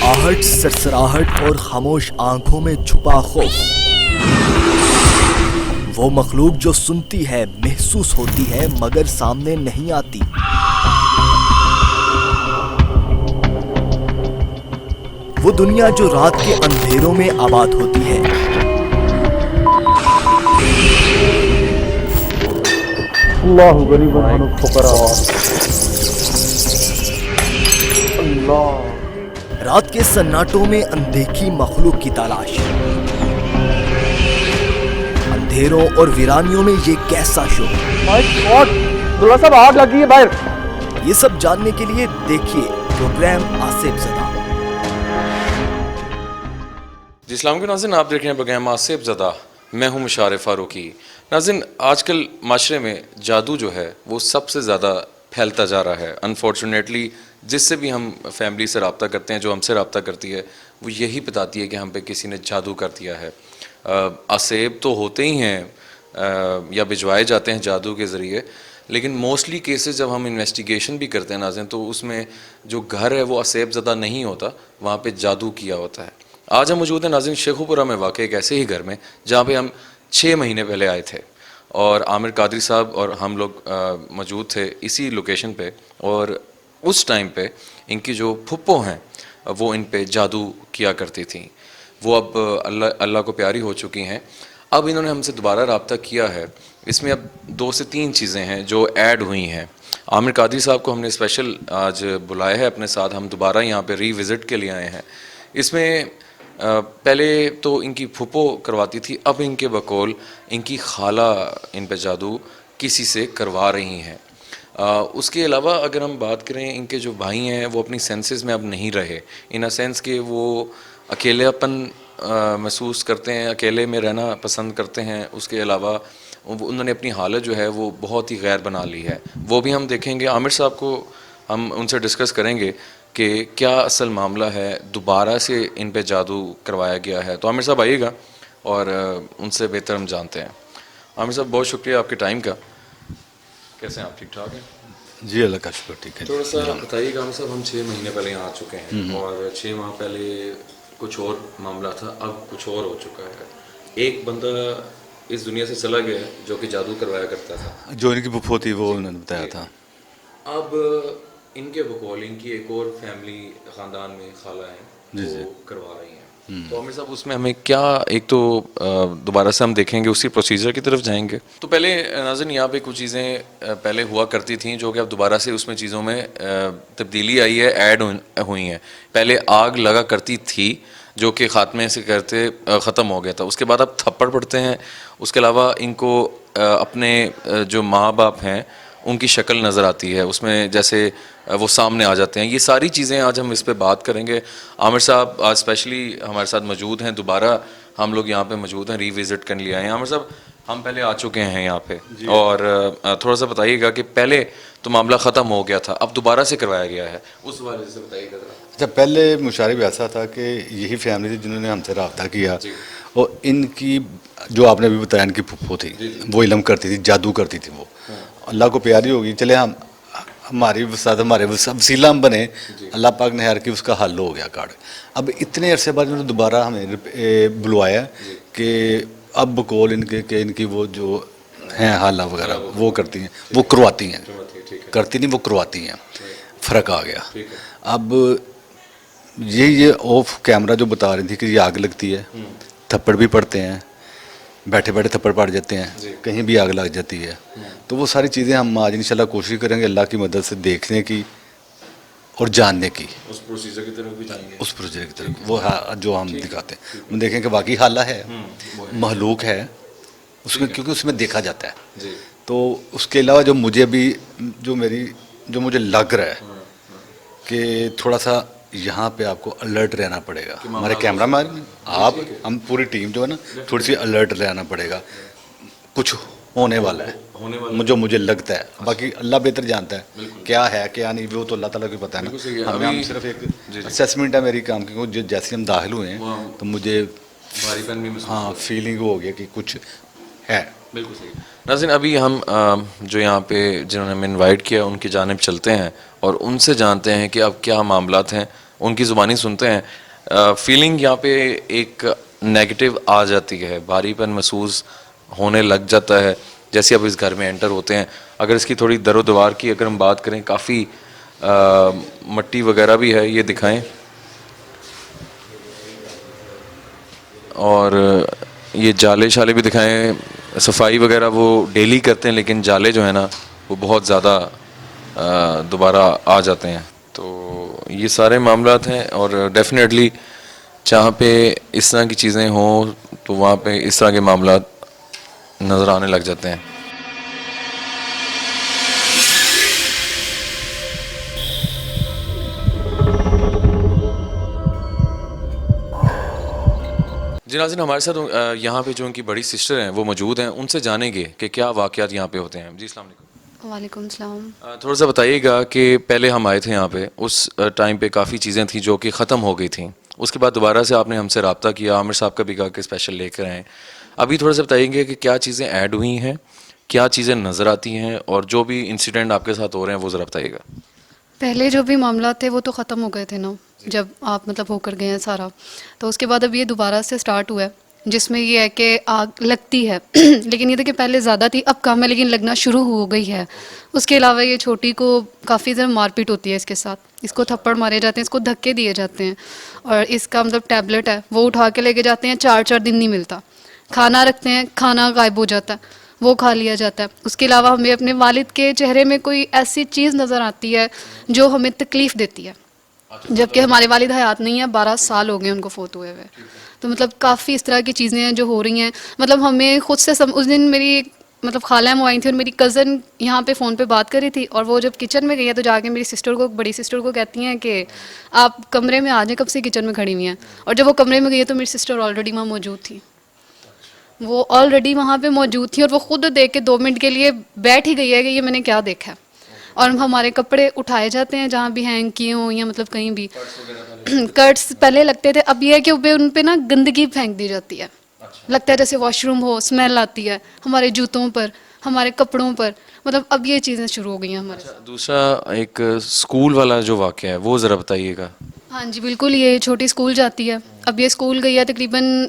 आहट, सरसराहट और खामोश आंखों में छुपा खौफ। वो मखलूक जो सुनती है, महसूस होती है, मगर सामने नहीं आती। वो दुनिया जो रात के अंधेरों में आबाद होती है। अल्लाहु गरीबन फुकरा। अल्लाह। रात के सन्नाटों में अनदेखी मखलूक की तलाश। अंधेरों और वीरानियों में ये कैसा शो। दुल्ला साहब आग लगी है बाहर। ये सब जानने के लिए देखिए प्रोग्राम आसिफ ज़दा। जी अस्सलाम वालेकुम नाज़रीन, आप देख रहे हैं प्रोग्राम आसिफ ज़दा। मैं हूं मुशारिफ फारूकी। नाज़रीन, आजकल माशरे में जादू जो है वो सबसे ज़्यादा फैलता जा रहा है। अनफॉर्चुनेटली जिससे भी हम फैमिली से रब्ता करते हैं, जो हमसे रब्ता करती है, वो यही बताती है कि हम पे किसी ने जादू कर दिया है। असेब तो होते ही हैं या भिजवाए जाते हैं जादू के ज़रिए, लेकिन मोस्टली केसेस जब हम इन्वेस्टिगेशन भी करते हैं नाज़रीन, तो उसमें जो घर है वो असेब ज़दा नहीं होता, वहाँ पे जादू किया होता है। आज हम मौजूद हैं नाज़रीन शेखुपुरा में वाक़ एक ऐसे ही घर में जहाँ पे हम 6 महीने पहले आए थे और आमिर कादरी साहब और हम लोग मौजूद थे इसी लोकेशन पे। और उस टाइम पे इनकी जो फुप्पो हैं वो इन पे जादू किया करती थी। वो अब अल्लाह को प्यारी हो चुकी हैं। अब इन्होंने हमसे दोबारा रब्ता किया है। इसमें अब 2 से 3 चीज़ें हैं जो ऐड हुई हैं। आमिर कादरी साहब को हमने स्पेशल आज बुलाया है अपने साथ, हम दोबारा यहाँ पे रीविज़िट के लिए आए हैं। इसमें पहले तो इनकी फुप्पो करवाती थी, अब इनके बकौल इनकी खाला इन पे जादू किसी से करवा रही हैं। उसके अलावा अगर हम बात करें, इनके जो भाई हैं वो अपनी सेंसेस में अब नहीं रहे, इन अ सेंस कि वो अकेलेपन महसूस करते हैं, अकेले में रहना पसंद करते हैं। उसके अलावा उन्होंने अपनी हालत जो है वो बहुत ही गैर बना ली है। वो भी हम देखेंगे। आमिर साहब को हम उनसे डिस्कस करेंगे कि क्या असल मामला है, दोबारा से इन पे जादू करवाया गया है। तो आमिर साहब आइएगा और उनसे बेहतर हम जानते हैं। आमिर साहब बहुत शुक्रिया आपके टाइम का। कैसे हैं आप? ठीक ठाक हैं? जी अल्लाह का शुक्र ठीक है। थोड़ा सा बताइएगा आमिर साहब, हम 6 महीने पहले यहाँ आ चुके हैं और 6 माह पहले कुछ और मामला था, अब कुछ और हो चुका है। एक बंदा इस दुनिया से चला गया जो कि जादू करवाया करता था, जो इनकी फुफ्फो थी वो उन्होंने बताया था। अब इनके बकौल इनकी एक और फैमिली ख़ानदान में खाला हैं वो करवा रही हैं। तो आमिर साहब उसमें हमें क्या, एक तो दोबारा से हम देखेंगे उसी प्रोसीजर की तरफ जाएंगे। तो पहले नाज़रीन यहाँ पे कुछ चीज़ें पहले हुआ करती थी जो कि अब दोबारा से उसमें चीज़ों में तब्दीली आई है, ऐड हुई हैं। पहले आग लगा करती थी जो कि ख़ात्मे से करते ख़त्म हो गया था। उसके बाद अब थप्पड़ पड़ते हैं। उसके अलावा इनको अपने जो माँ बाप हैं उनकी शक्ल नज़र आती है, उसमें जैसे वो सामने आ जाते हैं। ये सारी चीज़ें आज हम इस पे बात करेंगे। आमिर साहब आज स्पेशली हमारे साथ मौजूद हैं, दोबारा हम लोग यहाँ पे मौजूद हैं, रीविज़िट करने लिए आए हैं। आमिर साहब, हम पहले आ चुके हैं यहाँ पे और थोड़ा सा बताइएगा कि पहले तो मामला ख़त्म हो गया था, अब दोबारा से करवाया गया है, उस वाले से बताइएगा ज़रा। अच्छा, पहले मुशारिफ ऐसा था कि यही फैमिली थी जिन्होंने हमसे रब्ता किया और इनकी जो आपने अभी बताया इनकी फुफ्फो थी वो इल्म करती थी, जादू करती थी। वो अल्लाह को प्यारी होगी, चले हम हमारी वसात हमारे वसीला हम बने, अल्लाह पाक ने हार की उसका हल हो गया कार्ड। अब इतने अरसे बाद उन्होंने दोबारा हमें बुलवाया कि अब बकौल इनके कि इनकी वो जो हैं हाला वगैरह वो करती हैं, वो करवाती हैं, करती नहीं वो करवाती हैं। फ़र्क आ गया। अब ये ऑफ कैमरा जो बता रही थी कि ये आग लगती है, थप्पड़ भी पड़ते हैं, बैठे बैठे थप्पड़ पड़ जाते हैं, कहीं भी आग लग जाती है। तो वो सारी चीज़ें हम आज इंशाल्लाह कोशिश करेंगे अल्लाह की मदद से देखने की और जानने की। उस प्रोसीजर की तरफ भी जाएंगे, उस प्रोसीजर की तरफ वो जो हम दिखाते हैं, हम देखें कि वाकई हाला है, महलूक है उसमें, क्योंकि उसमें देखा जाता है। तो उसके अलावा जो मुझे अभी जो मुझे लग रहा है कि थोड़ा सा यहाँ पे आपको अलर्ट रहना पड़ेगा। हमारे कैमरा मैन, आप, हम पूरी टीम जो है ना, थोड़ी सी अलर्ट रहना पड़ेगा। कुछ होने वाला है जो मुझे लगता है, बाकी अल्लाह बेहतर जानता है क्या है क्या नहीं, वो तो अल्लाह ताला को पता है ना। हम सिर्फ एक असेसमेंट है मेरी काम की, क्योंकि जैसे हम दाखिल हुए हैं तो मुझे हाँ फीलिंग हो गया कि कुछ है। बिल्कुल सही। नाज़रीन, अभी हम जो यहाँ पे जिन्होंने हमें इनवाइट किया उनकी जानिब चलते हैं और उनसे जानते हैं कि अब क्या मामलात हैं उनकी ज़ुबानी सुनते हैं, फीलिंग यहाँ पे एक नेगेटिव आ जाती है, भारीपन महसूस होने लग जाता है जैसे अब इस घर में एंटर होते हैं। अगर इसकी थोड़ी दरो दीवार की अगर हम बात करें, काफ़ी मट्टी वगैरह भी है, ये दिखाएं। और ये जाले शाले भी दिखाएं। सफाई वगैरह वो डेली करते हैं, लेकिन जाले जो है ना वो बहुत ज़्यादा दोबारा आ जाते हैं। तो ये सारे मामलात हैं, और डेफिनेटली जहाँ पे इस तरह की चीज़ें हों तो वहाँ पे इस तरह के मामलात नज़र आने लग जाते हैं। जी नाज़रीन, हमारे साथ यहाँ पे जो उनकी बड़ी सिस्टर हैं वो मौजूद हैं, उनसे जानेंगे कि क्या वाक़यात यहाँ पे होते हैं। जी अस्सलाम वालेकुम। वालेकुम सलाम। थोड़ा सा बताइएगा कि पहले हम आए थे यहाँ पे, उस टाइम पे काफ़ी चीज़ें थी जो कि ख़त्म हो गई थी, उसके बाद दोबारा से आपने हमसे रब्ता किया, आमिर साहब का भी कहा कि स्पेशल लेकर आएँ। अभी थोड़ा सा बताइएगा कि क्या चीज़ें ऐड हुई हैं, क्या चीज़ें नज़र आती हैं, और जो भी इंसिडेंट आपके साथ हो रहे हैं वो ज़रा बताइएगा। पहले जो भी मामला थे वो तो ख़त्म हो गए थे ना, जब आप मतलब होकर गए हैं सारा, तो उसके बाद अब ये दोबारा से स्टार्ट हुआ है, जिसमें ये है कि आग लगती है लेकिन ये देखिए पहले ज़्यादा थी, अब कम है लेकिन लगना शुरू हो गई है। उसके अलावा ये छोटी को काफ़ी ज़्यादा मारपीट होती है इसके साथ, इसको थप्पड़ मारे जाते हैं, इसको धक्के दिए जाते हैं, और इसका मतलब टैबलेट है वो उठा के लेके जाते हैं, 4-4 दिन नहीं मिलता। खाना रखते हैं, खाना गायब हो जाता है, वो खा लिया जाता है। उसके अलावा हमें अपने वालिद के चेहरे में कोई ऐसी चीज़ नज़र आती है जो हमें तकलीफ़ देती है, जबकि हमारे वालिद हयात नहीं है, 12 साल हो गए उनको फोत हुए हुए। तो मतलब काफ़ी इस तरह की चीज़ें हैं जो हो रही हैं। मतलब हमें खुद से उस दिन मेरी मतलब खाला वो आई थी और मेरी कज़न यहाँ पे फ़ोन पे बात कर रही थी, और वो जब किचन में गई है तो जाके मेरी सिस्टर को, बड़ी सिस्टर को कहती हैं कि आप कमरे में आ जाएं, कब से किचन में खड़ी हुई हैं। और जब वो कमरे में गई है तो मेरी सिस्टर ऑलरेडी वहाँ मौजूद थी, वो ऑलरेडी वहाँ पे मौजूद थी, और वो खुद देख के 2 मिनट के लिए बैठ ही गई है कि ये मैंने क्या देखा है। और हमारे कपड़े उठाए जाते हैं जहाँ भी हैंग किए हों या मतलब कहीं भी कट्स पहले लगते थे, अब ये है कि उन पे ना गंदगी फेंक दी जाती है। लगता है जैसे वॉशरूम हो, स्मेल आती है हमारे जूतों पर, हमारे कपड़ों पर। मतलब अब ये चीज़ें शुरू हो गई हैं हमारे साथ। दूसरा एक स्कूल वाला जो वाक़या है वो ज़रा बताइएगा। हाँ जी बिल्कुल, ये छोटी स्कूल जाती है, अब ये स्कूल गई है तकरीबन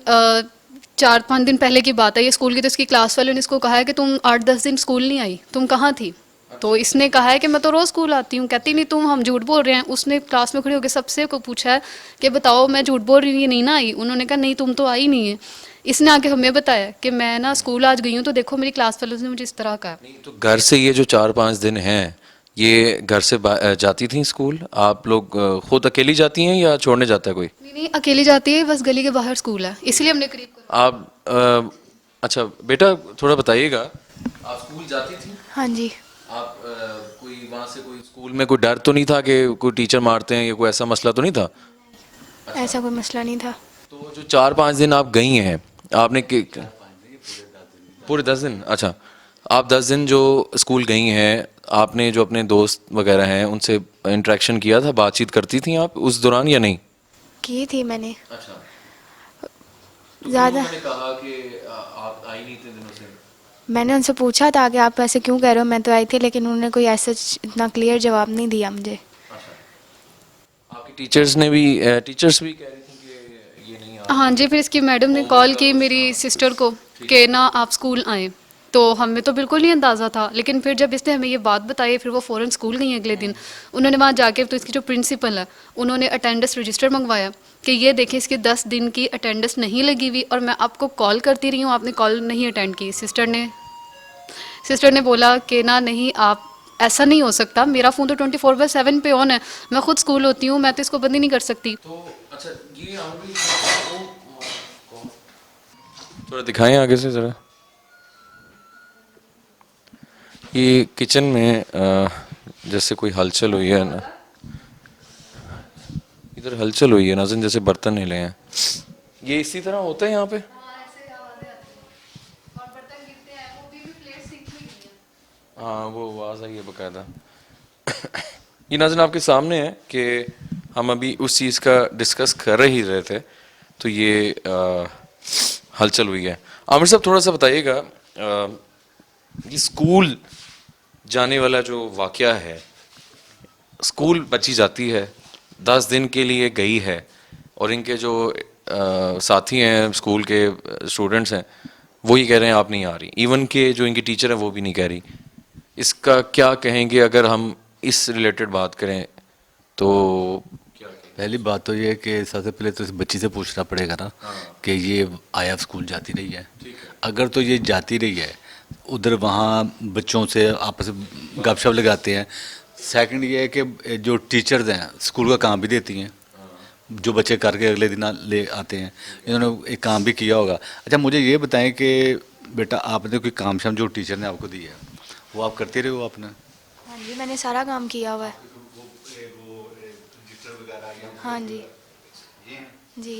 4-5 दिन पहले की बात है। ये स्कूल की तो इसकी क्लास वाले ने इसको कहा है कि तुम 8-10 दिन स्कूल नहीं आई, तुम कहाँ थी? तो इसने कहा है कि मैं तो रोज़ स्कूल आती हूँ। कहती नहीं तुम, हम झूठ बोल रहे हैं। उसने क्लास में खड़े होकर सबसे को पूछा है कि बताओ मैं झूठ बोल रही हूँ, ये नहीं ना आई। उन्होंने कहा नहीं तुम तो आई नहीं है। इसने आके हमें बताया कि मैं ना स्कूल आज गई हूँ, तो देखो मेरी क्लास वालों ने मुझे इस तरह कहा। तो घर से ये जो 4-5 दिन हैं, ये घर से जाती थी स्कूल? आप लोग खुद अकेली जाती हैं या छोड़ने जाता है कोई? नहीं अकेली जाती है, बस गली के बाहर स्कूल है, इसलिए हमने करीब कर। आप अच्छा बेटा थोड़ा बताइएगा, आप स्कूल जाती थी? हाँ जी। आप कोई वहाँ से कोई स्कूल में कोई डर तो नहीं था कि कोई टीचर मारते हैं या कोई ऐसा मसला तो नहीं था? ऐसा कोई मसला नहीं था। तो जो 4-5 दिन आप गई हैं, आपने पूरे 10 दिन? अच्छा, आप 10 दिन जो स्कूल गई हैं, आपने जो अपने दोस्त वगैरह हैं उनसे इंटरेक्शन किया था, बातचीत करती थी आप उस दौरान या नहीं? की थी मैंने। अच्छा, ज़्यादा उन्होंने कहा कि आप आई नहीं थे दिनों से? मैंने उनसे पूछा था कि आप ऐसे क्यों कह रहे हो, मैं तो आई थी, लेकिन उन्होंने कोई ऐसा इतना क्लियर जवाब नहीं दिया मुझे। आपके टीचर्स भी कह रही थी कि ये नहीं हाँ जी, फिर इसकी मैडम ने कॉल की मेरी सिस्टर को कि ना आप स्कूल आएँ। तो हमें तो बिल्कुल नहीं अंदाज़ा था, लेकिन फिर जब इसने हमें ये बात बताई, फिर वो फ़ौरन स्कूल गई अगले दिन। उन्होंने वहाँ जाके तो इसकी जो प्रिंसिपल है उन्होंने अटेंडेंस रजिस्टर मंगवाया कि ये देखें इसकी 10 दिन की अटेंडेंस नहीं लगी हुई, और मैं आपको कॉल करती रही हूँ, आपने कॉल नहीं अटेंड की। सिस्टर ने बोला कि ना नहीं, आप ऐसा नहीं हो सकता, मेरा फ़ोन तो 24/7 पे ऑन है, मैं खुद स्कूल होती हूँ, मैं तो इसको बंद ही नहीं कर सकती। तो अच्छा, ये थोड़ा दिखाएं आगे से ज़रा। ये किचन में जैसे कोई हलचल हुई है ना, इधर हलचल हुई है नाज़रीन, जैसे बर्तन हिले हैं। ये इसी तरह होता है यहाँ पे? हाँ, वो आवाज़ आई है बाकायदा। ये नाज़रीन आपके सामने है कि हम अभी उस चीज़ का डिस्कस कर ही रहे थे, तो ये हलचल हुई है। आमिर साहब थोड़ा सा बताइएगा, ये स्कूल जाने वाला जो वाक़या है, स्कूल बच्ची जाती है, 10 दिन के लिए गई है और इनके जो साथी हैं स्कूल के स्टूडेंट्स हैं वो ये कह रहे हैं आप नहीं आ रही, इवन के जो इनकी टीचर है वो भी नहीं कह रही, इसका क्या कहेंगे अगर हम इस रिलेटेड बात करें तो? पहली बात तो ये है कि सबसे पहले तो इस बच्ची से पूछना पड़ेगा ना कि ये आया स्कूल जाती रही है। अगर तो ये जाती रही है उधर वहाँ बच्चों से आपस में गपशप लगाते हैं। सेकंड ये है कि जो टीचर्स हैं स्कूल का काम भी देती हैं, जो बच्चे करके अगले दिन ले आते हैं, इन्होंने एक काम भी किया होगा। अच्छा मुझे ये बताएं कि बेटा आपने कोई काम शाम जो टीचर ने आपको दी है वो आप करते रहे हो आपने? हाँ जी, मैंने सारा काम किया हुआ है। हाँ जी जी।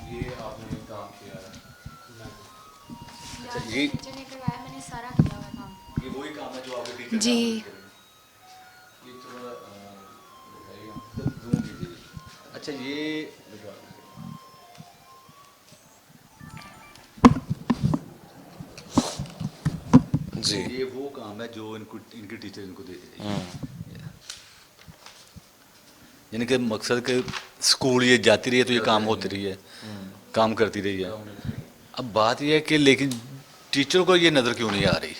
ये आपने काम किया है? अच्छा ये टीचर ने करवाया, मैंने सारा किया हुआ है काम। ये वही काम है जो आपके टीचर जी। ये थोड़ा अच्छा ये जी ये वो काम है जो इनको इनके टीचर इनको देते हैं। यानी कि मकसद के स्कूल ये जाती रही है तो ये काम होती रही है, काम करती रही है। अब बात ये है कि लेकिन टीचर को ये नज़र क्यों नहीं आ रही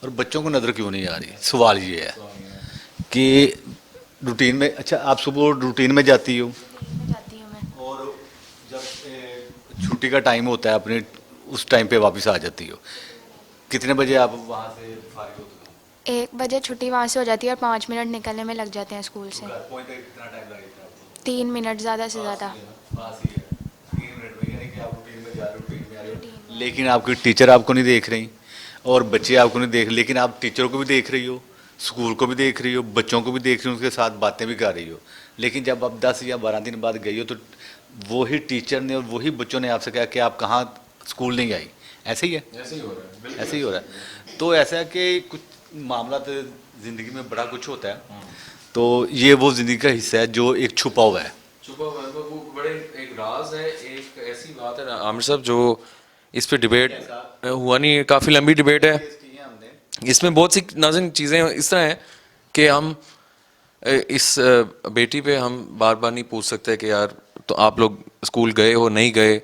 और बच्चों को नज़र क्यों नहीं आ रही? सवाल ये है कि रूटीन में, अच्छा आप सुबह रूटीन में जाती हो जाती हूँ मैं। और जब छुट्टी का टाइम होता है अपने उस टाइम पे वापस आ जाती हो, कितने बजे आप वहाँ से फारिग होते हो? 1 बजे छुट्टी वहाँ से हो जाती है और 5 मिनट निकलने में लग जाते हैं स्कूल से। घर पहुँचते कितना टाइम लगेगा आपको? 3 मिनट ज़्यादा से ज़्यादा। पास ही है, 3 मिनट में, यानी कि आप रूटीन में जा रहे हो, रूटीन में आ रहे हो। लेकिन आपकी टीचर आपको नहीं देख रही और बच्चे आपको नहीं देख, लेकिन आप टीचर को भी देख रही हो, स्कूल को भी देख रही हो, बच्चों को भी देख रही हो, उनके साथ बातें भी कर रही हो। लेकिन जब आप 10 या 12 दिन बाद गई हो तो वही टीचर ने और वही बच्चों ने आपसे कहा कि आप कहाँ स्कूल नहीं आई। ऐसे ही है, ऐसे ही हो रहा है, ऐसे ही हो रहा है। तो ऐसा है कि कुछ मामला तो ज़िंदगी में बड़ा कुछ होता है, तो ये वो ज़िंदगी का हिस्सा है जो एक छुपा हुआ है। छुपा हुआ है, वो बड़े एक राज है। एक ऐसी बात है ना आमिर साहब जो इस पे डिबेट हुआ नहीं, काफ़ी लंबी डिबेट है, इसमें बहुत सी नाज़िन चीज़ें इस तरह हैं कि हम इस बेटी पे हम बार बार नहीं पूछ सकते कि यार तो आप लोग स्कूल गए हो नहीं गए।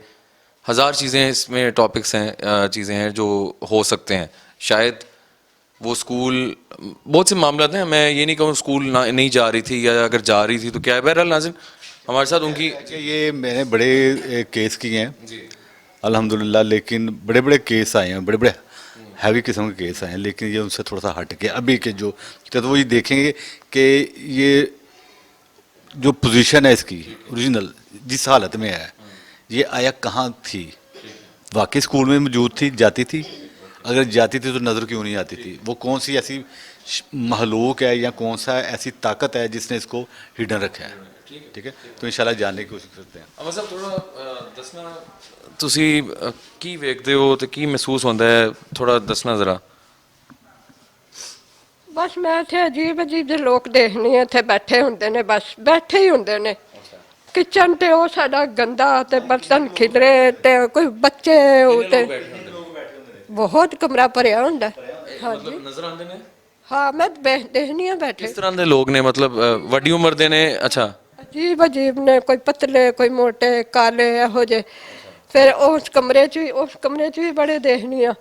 हज़ार चीज़ें इसमें टॉपिक्स हैं, चीज़ें हैं जो हो सकते हैं। शायद वो स्कूल, बहुत से मामला हैं, मैं ये नहीं कहूँ स्कूल ना नहीं जा रही थी या अगर जा रही थी तो क्या है। बहरहाल नाज़िन हमारे साथ उनकी ये मैंने बड़े केस किए हैं अल्हम्दुलिल्लाह, लेकिन बड़े बड़े केस आए हैं, बड़े बड़े हैवी किस्म के केस आए हैं, लेकिन ये उनसे थोड़ा सा हट के अभी के जो तो वो ये देखेंगे कि ये जो पोजीशन है इसकी ओरिजिनल जिस हालत में है ये आया कहाँ थी। वाकई स्कूल में मौजूद थी, जाती थी, अगर जाती थी तो नज़र क्यों नहीं आती थी? वो कौन सी ऐसी महलूक है या कौन सा ऐसी ताकत है जिसने इसको हिडन रखा है? ठीक है, तो इंशाल्लाह जानने की कोशिश करते हैं। अमर साहब थोड़ा दसना ਤੁਸੀਂ ਕੀ ਵੇਖਦੇ ਹੋ ਤੇ ਕੀ ਮਹਿਸੂਸ ਹੁੰਦਾ ਹੈ, ਥੋੜਾ ਦੱਸਣਾ ਜ਼ਰਾ। ਬਸ ਮੈਂ ਇੱਥੇ ਅਜੀਬ ਅਜੀਬ ਜਿਹੇ ਲੋਕ ਦੇਖਣੀ ਆ, ਇੱਥੇ ਬੈਠੇ ਹੁੰਦੇ ਨੇ, ਬਸ ਬੈਠੇ ਹੀ ਹੁੰਦੇ ਨੇ। ਕਿਚਨ ਤੇ ਉਹ ਸਾਡਾ ਗੰਦਾ ਤੇ ਬਰਤਨ ਖਿਲਰੇ ਤੇ ਕੋਈ ਬੱਚੇ ਤੇ ਬਹੁਤ ਕਮਰਾ ਭਰਿਆ ਹੁੰਦਾ। ਹਾਂਜੀ ਨਜ਼ਰ ਆਉਂਦੇ ਨੇ? ਹਾਂ ਮੈਂ ਦੇਖਣੀ ਆ ਬੈਠੇ। ਕਿਸ ਤਰ੍ਹਾਂ ਦੇ ਲੋਕ ਨੇ, ਮਤਲਬ ਵੱਡੀ ਉਮਰ ਦੇ ਨੇ? ਅੱਛਾ, ਅਜੀਬ ਅਜੀਬ ਨੇ, ਕੋਈ ਪਤਲੇ ਕੋਈ ਮੋਟੇ ਕਾਲੇ ਇਹੋ ਜਿਹੇ। ਫਿਰ ਉਸ ਕਮਰੇ 'ਚ ਵੀ ਬੜੇ ਦੇਖਣੀ ਆ।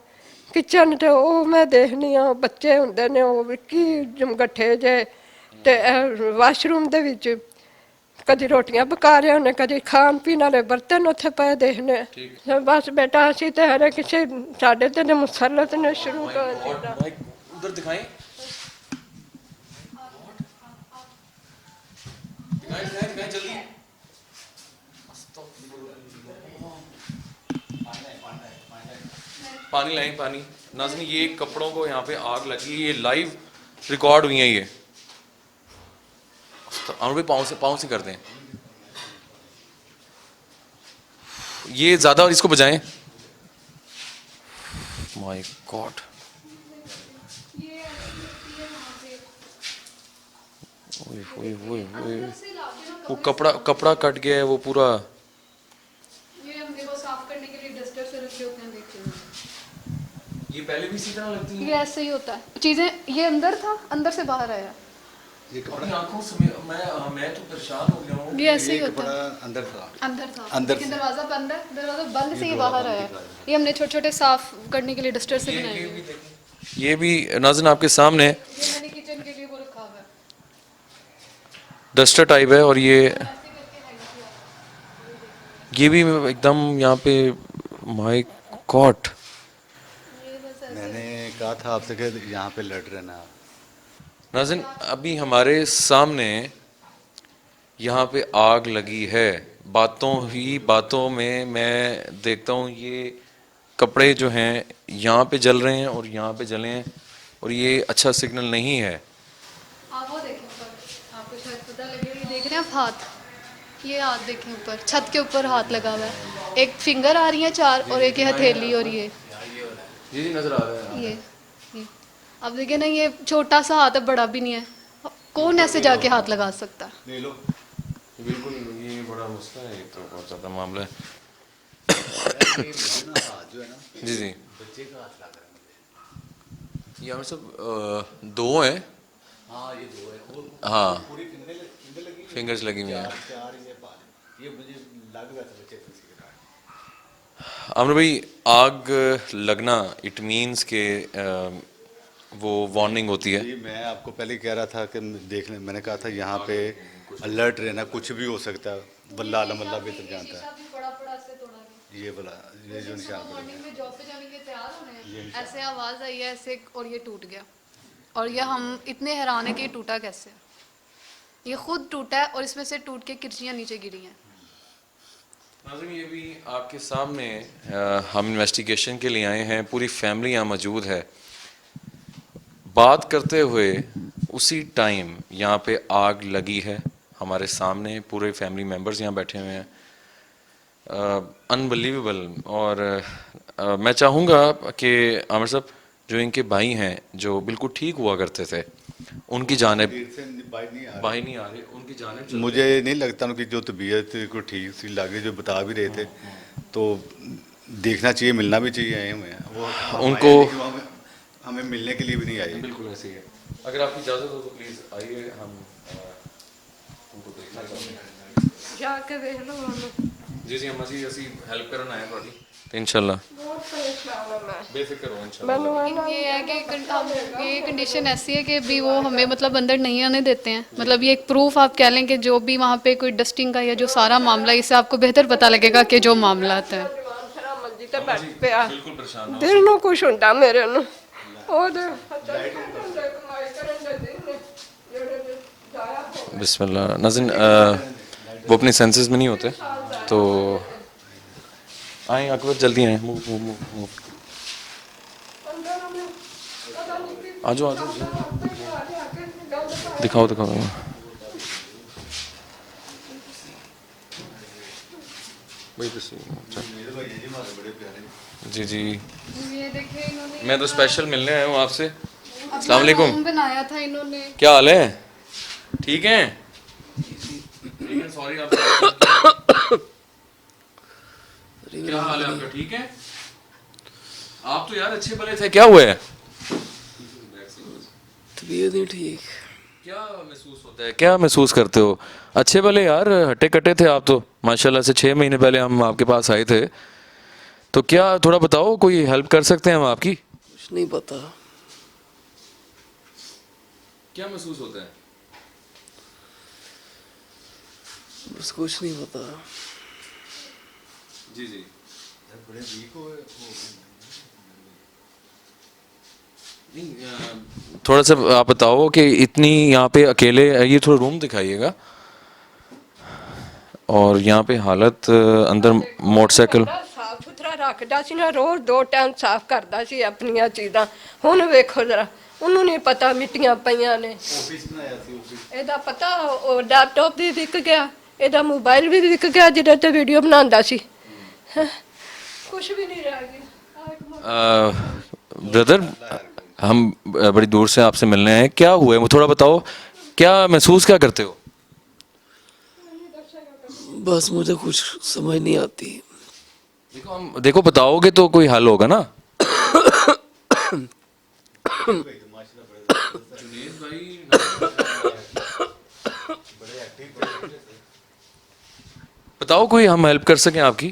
ਕਿਚਨ ਤੇ ਉਹ ਮੈਂ ਦੇਖਣੀ ਆ, ਬੱਚੇ ਹੁੰਦੇ ਨੇ ਉਹ ਵੀ ਕੀ ਜਮਗੱਠੇ ਜੇ, ਤੇ ਵਾਸ਼ਰੂਮ ਦੇ ਵਿੱਚ ਕਦੀ ਰੋਟੀਆਂ ਪਕਾ ਰਹੇ ਹੁੰਦੇ, ਕਦੀ ਖਾਣ ਪੀਣ ਵਾਲੇ ਬਰਤਨ ਉੱਥੇ ਪਏ ਦੇਖਣੇ। ਬਸ ਬੇਟਾ ਅਸੀਂ ਤੇ ਹਰੇ ਕਿਸੇ ਸਾਡੇ ਤੇ ਮੁਸਲਤ ਨੇ ਸ਼ੁਰੂ ਤੋਂ ਜਿੱਦਾਂ। ਉਧਰ ਦਿਖਾएं, दिखाएं जल्दी। पानी लाएं, पानी। नाज़रीन ये कपड़ों को यहाँ पे आग लगी, ये लाइव रिकॉर्ड हुई है ये। हम भी पाँव से करते हैं ये ज़्यादा, और इसको बजाएं। माय गॉड, वो कपड़ा कट गया है वो पूरा। ये हम देखो साफ करने के लिए डस्टर से रखे होते हैं, देखते हैं। ये पहले भी इसी तरह लगती ये ऐसे ही होता है, चीज़ें ये अंदर था, अंदर से बाहर आया, अपनी आंखों से मैं तो परेशान हो गया हूँ। ये ऐसे ही होता कपड़ा है। अंदर था। अंदर लेकिन दरवाज़ा बंद है, दरवाज़ा बंद से ये बाहर आया। ये हमने छोटे छोटे साफ करने के लिए डस्टर से बनाए हैं। ये भी नाज़रीन आपके सामने ये मैंने किचन के लिए वो रखा हुआ है। डस्टर टाइप है, और ये भी एकदम यहाँ पे, माय गॉड। मैंने कहा था आपसे कि यहाँ पे लड़ रहे ना। नाज़रीन अभी हमारे सामने यहाँ पे आग लगी है, बातों ही बातों में मैं देखता हूँ ये कपड़े जो हैं यहाँ पे जल रहे हैं और यहाँ पे जले हैं, और ये अच्छा सिग्नल नहीं है। आप वो देखें ऊपर, आपको शायद पता लगे, ये देख रहे हैं आप हाथ, ये हाथ देखें ऊपर, छत के ऊपर हाथ लगा हुआ है, एक फिंगर आ रही है 4 और एक ये हथेली, और ये जी नजर आ रहा है। ये अब देखिए ना, ये छोटा सा हाथ है, बड़ा भी नहीं है, कौन ऐसे जाके हाथ लगा सकता है? ले लो। बिल्कुल, ये बड़ा मसला है, ये तो बहुत ज़्यादा मामला है। जो है ना, जी जी, बच्चे का हाथ लग रहा है। ये हमें सब 2 हैं। हाँ ये 2 है। वो हाँ, पूरी फिंगर लगी। फिंगर्स लगी हुई हैं। 4 ये पाले। ये मुझे लग रहा था बच्चे किसी के साथ। आमिर भाई, आग लगना इट मीन्स के वो वार्निंग होती है। जी मैं आपको पहले ही कह रहा था कि देखने, मैंने कहा था यहाँ पे अलर्ट रहना, कुछ भी हो सकता है। वल्लाह आलम, अल्लाह बेहतर जानता है। ये वाला, ये जो निशान पड़ा मॉर्निंग में जॉब पे जाने के लिए तैयार होने हैं, ऐसे आवाज़ आई है ऐसे, और ये टूट गया, और ये हम इतने हैरान है कि ये टूटा कैसे, ये खुद टूटा है और इसमें से टूट के किरचियाँ नीचे गिरी हैं। नाज़रीन ये भी आपके सामने हम इन्वेस्टिगेशन के लिए आए हैं, पूरी फैमिली यहाँ मौजूद है। बात करते हुए उसी टाइम यहाँ पे आग लगी है, हमारे सामने पूरे फैमिली मेम्बर्स यहाँ बैठे हुए हैं। अनबिलीवेबल। और मैं चाहूँगा कि आमिर साहब, जो इनके भाई हैं जो बिल्कुल ठीक हुआ करते थे, उनकी जानिब भाई नहीं आ रहे, उनकी जानिब मुझे नहीं लगता उनकी जो तबीयत को ठीक सी लगे, जो बता भी रहे थे, तो देखना चाहिए, मिलना भी चाहिए। आए हुए हैं वो, उनको हमें मिलने के लिए भी नहीं आए। बिल्कुल ऐसे ही है। अगर आपकी इजाज़त हो तो प्लीज़ आइए, हम उनको देखना चाहते हैं। जाके देख लो उन्होंने। जी जी, हम ਅਸੀਂ हेल्प करना है ਤੁਹਾਡੀ, तो इंशाल्लाह बहुत परेशान हूं मैं। बेफिक्र हो इंशाल्लाह। मैंने ये है कि ये कंडीशन ऐसी है कि अभी वो हमें मतलब अंदर नहीं आने देते हैं, मतलब ये एक प्रूफ आप कह लें कि जो भी वहाँ पे कोई डस्टिंग का या जो सारा मामला, इससे आपको बेहतर पता लगेगा कि जो मामला है। ਜਵਾਨ ਸਾਰਾ ਮੰਜੀ ਤੇ ਬੈਠ ਪਿਆ, बिल्कुल परेशान हो। ਦਿਲ ਨੂੰ ਕੁਛ ਹੁੰਦਾ ਮੇਰੇ ਨੂੰ, ਉਹਦੇ ਕਮਾਈ ਕਰਨ ਦੇ ਦਿਨ ਨੇ ਜਿਹੜੇ ਜਾਇਆ ਹੋ बिस्मिल्लाह। नाज़रीन वो अपने सेंसेस में नहीं होते, तो आए अकबर, जल्दी आए, मूव मूव मूव मूव, आ जाओ आ जाओ, दिखाओ दिखाओ। जी जी, ये देखिए इन्होंने मैं तो स्पेशल मिलने आया हूँ आपसे। अस्सलाम वालेकुम, रूम बनाया था इन्होंने। क्या हाल है? ठीक हैं? सॉरी आप क्या हाल है आपका? ठीक है? आप तो यार अच्छे भले थे, क्या हुआ है? तबीयत नहीं ठीक। क्या महसूस होता है, क्या महसूस करते हो? अच्छे भले यार, हटे कटे थे आप तो माशाल्लाह से। 6 महीने पहले हम आपके पास आए थे, तो क्या थोड़ा बताओ, कोई हेल्प कर सकते हैं हम आपकी? कुछ नहीं पता। क्या महसूस होता है? बस कुछ नहीं पता। जी जी, बड़े वीक हो थोड़ा सा आप बताओ कि इतनी यहाँ पे अकेले, ये थोड़ा रूम दिखाइएगा, और यहाँ पे हालत अंदर मोटरसाइकिल ਸਾਫ ਸੁਥਰਾ ਰੱਖਦਾ ਸੀ ਨਾ, ਰੋਜ਼ 2 ਟਾਈਮ ਸਾਫ ਕਰਦਾ ਸੀ ਆਪਣੀਆਂ ਚੀਜ਼ਾਂ। ਹੁਣ ਵੇਖੋ ਜਰਾ, ਉਹਨੂੰ ਨਹੀਂ ਪਤਾ ਮਿੱਟੀਆਂ ਪਈਆਂ ਨੇ। ऑफिस बनाया सी ऑफिस। ਇਹਦਾ ਪਤਾ, ਉਹ ਲੈਪਟਾਪ ਵੀ ਵਿਕ ਗਿਆ, ਇਹਦਾ ਮੋਬਾਈਲ ਵੀ ਵਿਕ ਗਿਆ ਜਿਹਦੇ ਤੇ ਵੀਡੀਓ ਬਣਾਉਂਦਾ ਸੀ। ਕੁਝ ਵੀ ਨਹੀਂ ਰਹਿ ਗਿਆ। ब्रदर, हम बड़ी दूर से आपसे मिलने आए, क्या हुआ है वो थोड़ा बताओ, क्या महसूस क्या करते हो? बस मुझे कुछ समझ नहीं आती। देखो बताओगे तो कोई हल होगा ना। बताओ कोई हम हेल्प कर सकें आपकी।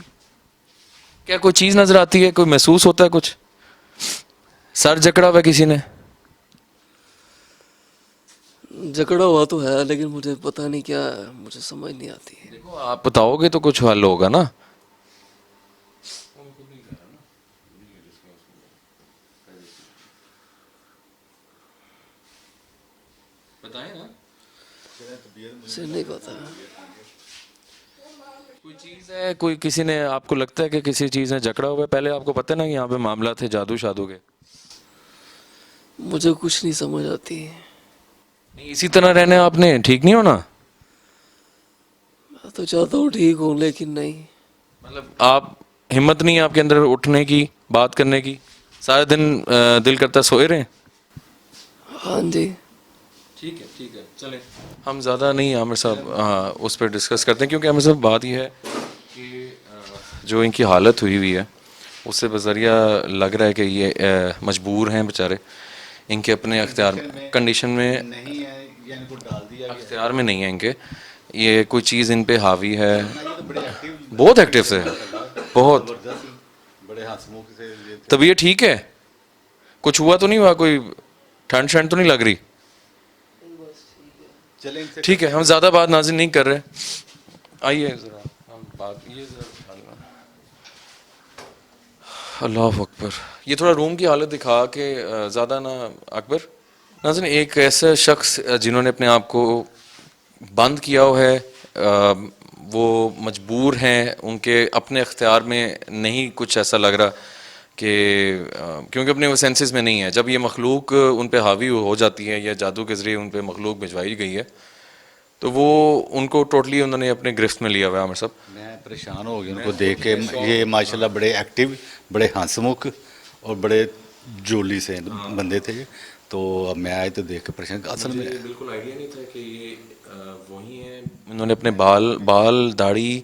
क्या कोई चीज़ नज़र आती है, कोई महसूस होता है कुछ? सर जकड़ा हुआ है किसी ने? झगड़ा हुआ तो है लेकिन मुझे पता नहीं क्या है, मुझे समझ नहीं आती है। देखो आप बताओगे तो कुछ हल होगा ना। बताएं ना। मुझे नहीं पता। कोई चीज़ है, कोई किसी ने, आपको लगता है कि किसी चीज़ ने जकड़ा हुआ है? पहले आपको पता है ना कि यहाँ पे मामला थे जादू शादू के? मुझे कुछ नहीं समझ आती। नहीं, इसी तरह रहने आपने ठीक नहीं होना। मैं तो चाहता हूँ ठीक हूँ लेकिन नहीं। मतलब आप, हिम्मत नहीं है आपके अंदर उठने की, बात करने की? सारे दिन दिल करता है सोए रहें। हाँ जी। ठीक है चलें, हम ज़्यादा नहीं आमिर साहब हाँ उस पर डिस्कस करते हैं, क्योंकि आमिर साहब बात यह है कि जो इनकी हालत हुई है उससे बज़रिया लग रहा है कि ये मजबूर हैं बेचारे, इनके अपने अख्तियार कंडीशन में नहीं है या इनको डाल दिया अख्तियार में नहीं है इनके, ये कोई चीज़ इन पे हावी है। बड़े एक्टिव, बहुत एक्टिव से, बहुत। बड़े हंसमुख से तबीयत ठीक है? कुछ हुआ तो नहीं हुआ? कोई ठंड शंड तो नहीं लग रही? चले इनसे ठीक है, हम ज़्यादा बात नाज़िर नहीं कर रहे, आइए ज़रा हम बात ये अल्लाह अकबर। ये थोड़ा रूम की हालत दिखा के ज़्यादा ना अकबर। नाज़िर एक ऐसा शख्स जिन्होंने अपने आप को बंद किया हुआ है, वो मजबूर हैं, उनके अपने अख्तियार में नहीं कुछ ऐसा लग रहा कि क्योंकि अपने वो सेंसेस में नहीं है। जब ये मखलूक उन पे हावी हो जाती है या जादू के ज़रिए उन पे मखलूक भिजवाई गई है तो वो उनको टोटली उन्होंने अपने गिरफ्त में लिया हुआ है। आमिर साहब मैं परेशान हो गया उनको देख के। ये माशाल्लाह बड़े एक्टिव, बड़े हंसमुख और बड़े जोली से बंदे थे। तो अब मैं आए तो देख के परेशान। असल में बिल्कुल आइडिया नहीं था कि ये वही हैं। उन्होंने अपने बाल दाढ़ी,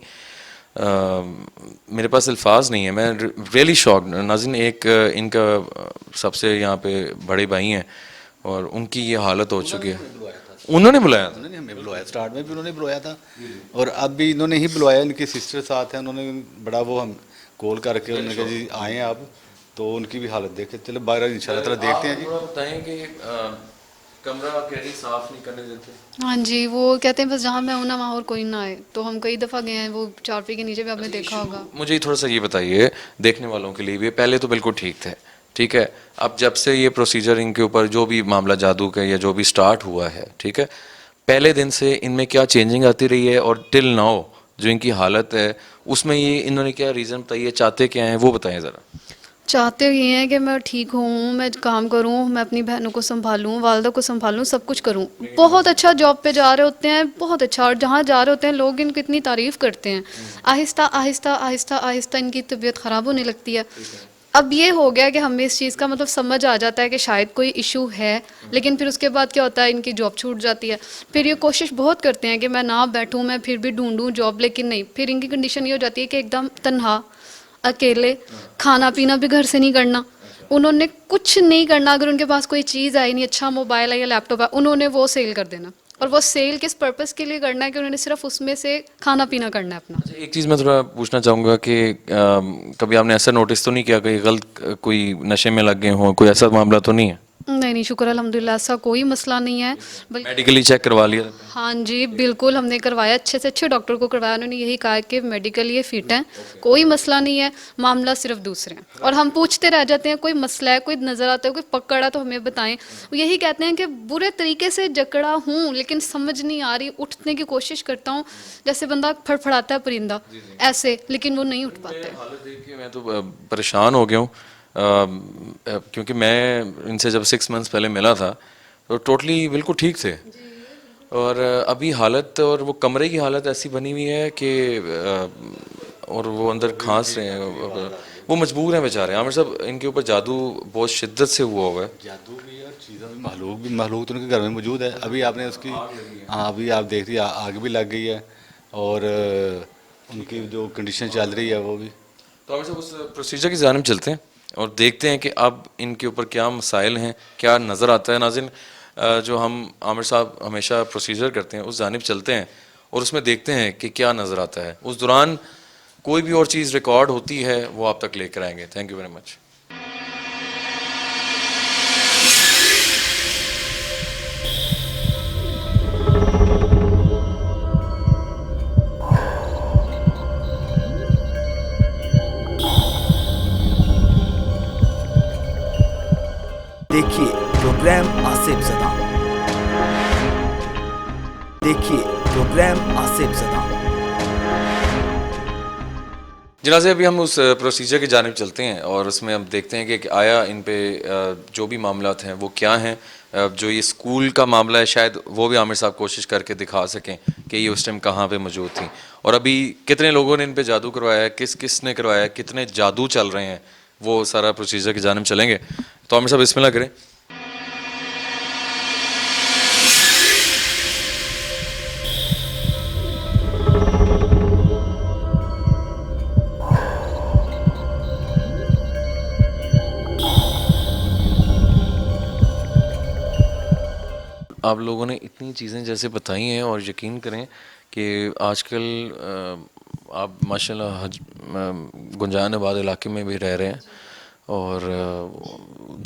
मेरे पास अल्फाज नहीं है, मैं रियली शॉक्ड। नाज़रीन एक इनका सबसे यहाँ पे बड़े भाई हैं और उनकी ये हालत हो चुकी है। उन्होंने बुलाया था? उन्होंने हमें बुलाया, स्टार्ट में भी उन्होंने बुलाया था और अब भी इन्होंने ही बुलाया। इनकी सिस्टर साथ है, उन्होंने बड़ा वो हम कॉल करके उन्होंने कहा जी आए आप, तो उनकी भी हालत देखे। चलो बाहर इंशाल्लाह ताला देखते हैं जी। बताएं कि कमरा आप कह रही साफ नहीं करने देते? हाँ जी, वो कहते हैं बस जहाँ मैं हूँ ना वहाँ और कोई ना आए। तो हम कई दफ़ा गए हैं, वो चारपाई के नीचे भी आपने देखा होगा। मुझे थोड़ा सा ये बताइए देखने वालों के लिए भी, पहले तो बिल्कुल ठीक थे, ठीक है, अब जब से ये प्रोसीजर इनके ऊपर जो भी मामला जादू का या जो भी स्टार्ट हुआ है, ठीक है, पहले दिन से इनमें क्या चेंजिंग आती रही है और टिल नाउ जो इनकी हालत है उसमें ये इन्होंने क्या रीज़न बताइए, चाहते क्या हैं वो बताएं ज़रा। चाहते ये हैं कि मैं ठीक हूँ, मैं काम करूँ, मैं अपनी बहनों को संभालूँ, वालदा को संभालूँ, सब कुछ करूँ। बहुत अच्छा जॉब पे जा रहे होते हैं, बहुत अच्छा, और जहाँ जा रहे होते हैं लोग इनकी इतनी तारीफ़ करते हैं। आहिस्ता आहिस्ता आहिस्ता आहिस्ता इनकी तबीयत ख़राब होने लगती है। अब ये हो गया कि हमें इस चीज़ का मतलब समझ आ जाता है कि शायद कोई इशू है, लेकिन फिर उसके बाद क्या होता है, इनकी जॉब छूट जाती है। फिर ये कोशिश बहुत करते हैं कि मैं ना बैठूँ, मैं फिर भी ढूंढूँ जॉब, लेकिन नहीं। फिर इनकी कंडीशन ये हो जाती है कि एकदम तन्हा, अकेले, खाना पीना भी घर से नहीं करना, उन्होंने कुछ नहीं करना। अगर उनके पास कोई चीज़ आई नहीं, अच्छा मोबाइल है या लैपटॉप है, उन्होंने वो सेल कर देना। और वो सेल किस पर्पस के लिए करना है कि उन्होंने सिर्फ उसमें से खाना पीना करना है अपना। अच्छा, एक चीज़ मैं थोड़ा पूछना चाहूँगा कि कभी आपने ऐसा नोटिस तो नहीं किया कि गलत कोई नशे में लग गए हों, कोई ऐसा मामला तो नहीं है? नहीं, शुक्र अल्हम्दुलिल्लाह, ऐसा कोई मसला नहीं है। बल्कि मेडिकली चेक करवा लिया? हाँ जी, बिल्कुल हमने करवाया, अच्छे से अच्छे डॉक्टर को करवाया। उन्होंने यही कहा कि मेडिकल ये फिट हैं, कोई मसला नहीं है, मामला सिर्फ दूसरे हैं। और हम पूछते रह जाते हैं कोई मसला है, कोई नज़र आता है, कोई पकड़ा तो हमें बताएं। वो यही कहते हैं कि बुरे तरीके से जकड़ा हूँ लेकिन समझ नहीं आ रही, उठने की कोशिश करता हूँ जैसे बंदा फड़फड़ाता है परिंदा ऐसे, लेकिन वो नहीं उठ पाते। हालत देख के मैं तो परेशान हो गया हूँ, क्योंकि मैं इनसे जब 6 मंथ्स पहले मिला था तो टोटली बिल्कुल ठीक थे, और अभी हालत और वो कमरे की हालत ऐसी बनी हुई है कि और वो अंदर खांस रहे हैं, वो मजबूर हैं बेचारे। आमिर साहब इनके ऊपर जादू बहुत शिद्दत से हुआ हुआ है। जादू भी और चीज़ों में महलूक तो उनके घर में मौजूद है। अभी आपने उसकी हाँ अभी आप देख रही आग भी लग गई है और उनकी जो कंडीशन चल रही है वो भी। तो आमिर साहब उस प्रोसीजर की जानिब चलते हैं। और देखते हैं कि अब इनके ऊपर क्या मसाइल हैं, क्या नज़र आता है। नाज़रीन, जो हम आमिर साहब हमेशा प्रोसीजर करते हैं उस जानिब चलते हैं और उसमें देखते हैं कि क्या नज़र आता है। उस दौरान कोई भी और चीज़ रिकॉर्ड होती है वो आप तक लेकर आएंगे। Thank you very much. देखिए प्रोग्राम आसिफ ज़दा। देखिए प्रोग्राम आसिफ ज़दा। जनाज़े अभी हम उस प्रोसीजर की जानिब चलते हैं और उसमें हम देखते हैं कि आया इन पे जो भी मामलात हैं वो क्या हैं। जो ये स्कूल का मामला है शायद वो भी आमिर साहब कोशिश करके दिखा सकें कि ये उस टाइम कहाँ पे मौजूद थी और अभी कितने लोगों ने इन पे जादू करवाया है, किस किस ने करवाया है, कितने जादू चल रहे हैं, वो सारा प्रोसीजर की जानिब चलेंगे। तो आमिर साहब बिस्मिल्लाह करें। आप लोगों ने इतनी चीज़ें जैसे बताई हैं और यकीन करें कि आजकल आप माशाल्लाह गुंजान आबाद इलाके में भी रह रहे हैं और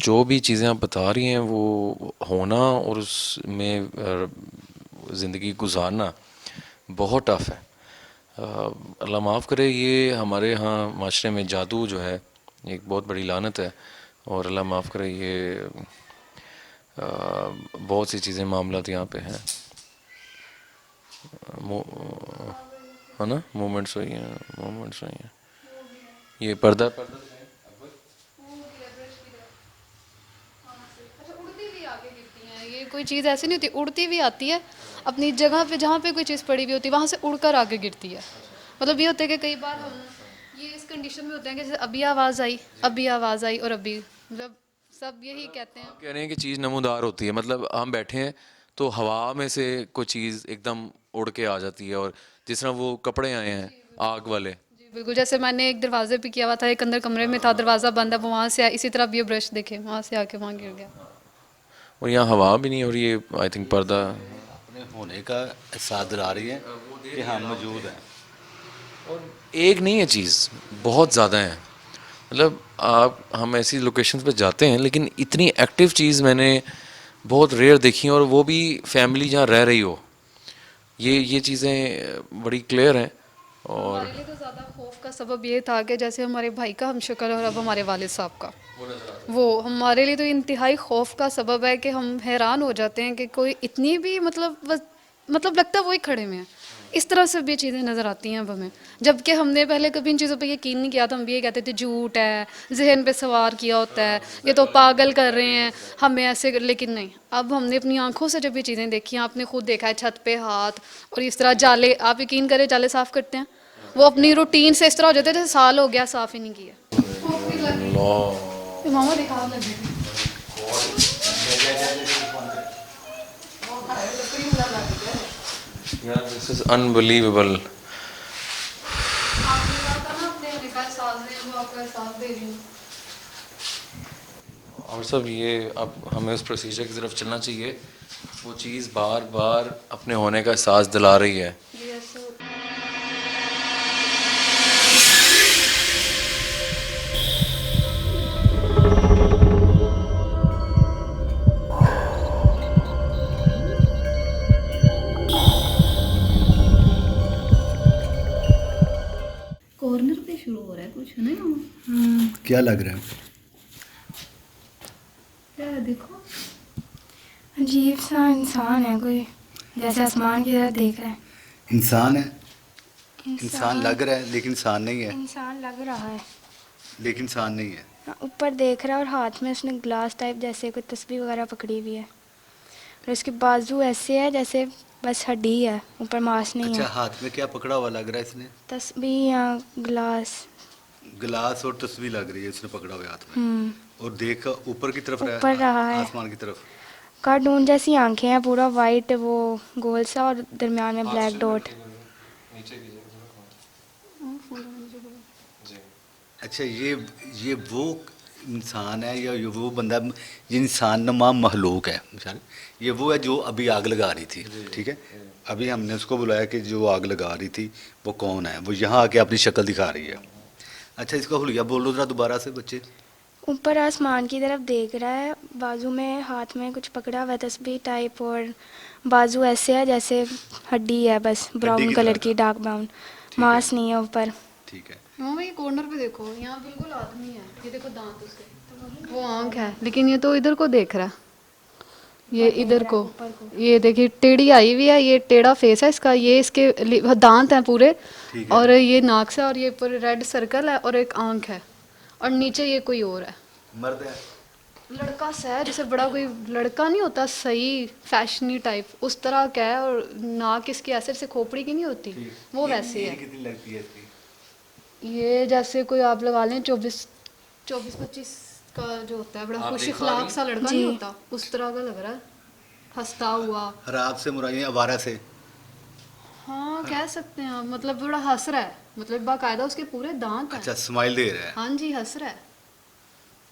जो भी चीज़ें आप बता रही हैं वो होना और उसमें ज़िंदगी गुजारना बहुत टफ़ है। अल्लाह माफ़ करे, ये हमारे यहाँ माशरे में जादू जो है एक बहुत बड़ी लानत है और अल्लाह माफ़ करे ये बहुत सी चीज़ें मामलात यहाँ पे हैं। है ना, मोमेंट्स हुई हैं। ये पर्दा उड़ती भी आगे गिरती हैं। ये कोई चीज़ ऐसी नहीं होती, उड़ती भी आती है अपनी जगह पे, जहाँ पे कोई चीज़ पड़ी हुई होती है वहाँ से उड़कर आगे गिरती है। मतलब ये होता है कि कई बार हम ये इस कंडीशन में होते हैं कि जैसे अभी आवाज़ आई और अभी मतलब सब यही कहते हैं। कह रहे हैं कि चीज़ नमूदार होती है, मतलब हम बैठे हैं तो हवा में से कोई चीज़ एकदम उड़ के आ जाती है और जिस तरह वो कपड़े आए हैं आग वाले। जी बिल्कुल, जैसे मैंने एक दरवाजे पे किया हुआ था, एक अंदर कमरे में था, दरवाज़ा बंद है, वो वहाँ से इसी तरह अब ये ब्रश देखे वहाँ से आके वहाँ गिर गया। और यहाँ हवा भी नहीं हो रही है, आई थिंक पर्दा अपने होने का एहसास दिला रही है कि हम मौजूद हैं। एक नहीं है चीज़, बहुत ज़्यादा है। मतलब हम ऐसी लोकेशंस पे जाते हैं लेकिन इतनी एक्टिव चीज़ मैंने बहुत रेयर देखी है और वो भी फैमिली जहाँ रह रही हो। ये चीज़ें बड़ी क्लियर हैं। और हमारे लिए तो ज़्यादा खौफ का सबब ये था कि जैसे हमारे भाई का हमशक्ल और अब हमारे वालिद साहब का, वो हमारे लिए तो इंतहाई खौफ का सबब है कि हम हैरान हो जाते हैं कि कोई इतनी भी मतलब लगता है वही खड़े में है। इस तरह से भी चीज़ें नज़र आती हैं अब हमें, जबकि हमने पहले कभी इन चीज़ों पे यकीन नहीं किया था। हम भी ये कहते थे झूठ है, जहन पे सवार किया होता है, ये तो पागल कर रहे हैं हमें ऐसे लेकिन नहीं, अब हमने अपनी आंखों से जब ये चीज़ें देखी, आपने खुद देखा है छत पे हाथ और इस तरह जाले, आप यकीन करें जाले साफ़ करते हैं वो अपनी रूटीन से इस तरह हो जाते थे, साल हो गया साफ़ ही नहीं किया। मामा दिखा लगे यार दिस इज अनबिलीवेबल। और सब ये अब हमें उस प्रोसीजर की तरफ चलना चाहिए, वो चीज़ बार बार अपने होने का एहसास दिला रही है। कॉर्नर पे शुरू हो रहा है कुछ, है ना मामा? क्या लग रहा है? क्या है देखो, अजीब सा इंसान है कोई, जैसे आसमान की तरफ देख रहा है। इंसान है? इंसान लग रहा है लेकिन इंसान नहीं है। इंसान लग रहा है लेकिन इंसान नहीं है। ऊपर देख रहा है और हाथ में उसने ग्लास टाइप जैसे कोई तस्बीह वगैरह पकड़ी हुई है और उसके बाजू ऐसे है जैसे बस हड्डी है, ऊपर मांस नहीं अच्छा, है। हाथ में क्या पकड़ा हुआ लग रहा है इसने? तस्बीह या ग्लास। गिलास और तस्वीर लग रही है इसने पकड़ा हुआ हाथ में। और देख ऊपर की तरफ ऊपर रहा है, आसमान की तरफ। कार्टून जैसी आंखें हैं, पूरा वाइट वो गोल सा और दरमियान में ब्लैक डॉट। अच्छा, ये इंसान है या ये वो बंदा, ये इंसान नुमा महलूक है मिसाल, ये वो है जो अभी आग लगा रही थी, ठीक है। अभी हमने उसको बुलाया कि जो आग लगा रही थी वो कौन है, वो यहाँ आके अपनी शक्ल दिखा रही है। अच्छा, इसका हुलिया बोलो जरा दोबारा से बच्चे। ऊपर आसमान की तरफ देख रहा है, बाजू में हाथ में कुछ पकड़ा हुआ है तस्बीह टाइप, और बाजू ऐसे है जैसे हड्डी है, बस ब्राउन की कलर तरह की, डार्क ब्राउन, मांस नहीं है ऊपर। ठीक है। मामा ये कॉर्नर पे देखो, यहाँ बिल्कुल आदमी है, ये देखो दांत उसके, वो आंख है, लेकिन ये तो इधर को देख रहा है, ये इधर को, ये देखिए टेढ़ी आई हुई है, ये टेढ़ा फेस है इसका, ये इसके दांत हैं पूरे, और ये नाक से, और ये पूरे रेड सर्कल है, और एक आंख है, और नीचे ये कोई और है, मर्द है। लड़का सा है, जैसे बड़ा कोई लड़का नहीं होता सही फैशनी टाइप, उस तरह का है, और नाक इसकी ऐसे से खोपड़ी की नहीं होती, वो वैसी है। कितनी लगती है इसकी? ये जैसे कोई आप लगा लें 24-25 का जो होता है, बड़ा खुश अखलाक सा लड़का नहीं होता, उस तरह का लग रहा है, हंसता हुआ। रात से मुराई आवारा से। हाँ कह सकते हैं आप, मतलब बड़ा हंस रहा है, मतलब बाकायदा उसके पूरे दांत हैं। अच्छा, स्माइल दे रहा है। हाँ जी, हंस रहा है,